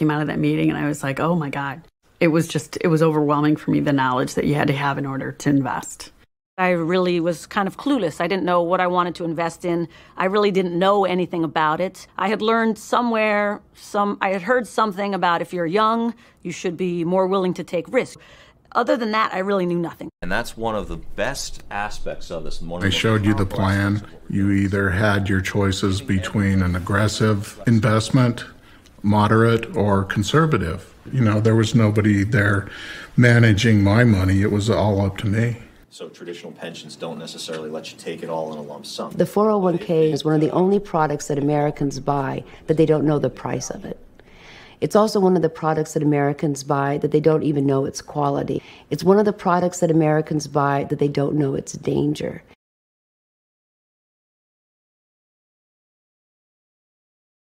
came out of that meeting and I was like, oh my God. It was overwhelming for me, the knowledge that you had to have in order to invest. I really was kind of clueless. I didn't know what I wanted to invest in. I really didn't know anything about it. I had learned somewhere, I had heard something about if you're young, you should be more willing to take risks. Other than that, I really knew nothing. And that's one of the best aspects of this. They showed you the plan. You either had your choices between an aggressive investment, moderate, or conservative. You know, there was nobody there managing my money. It was all up to me. So traditional pensions don't necessarily let you take it all in a lump sum. The 401k is one of the only products that Americans buy that they don't know the price of it. It's also one of the products that Americans buy that they don't even know its quality. It's one of the products that Americans buy that they don't know its danger.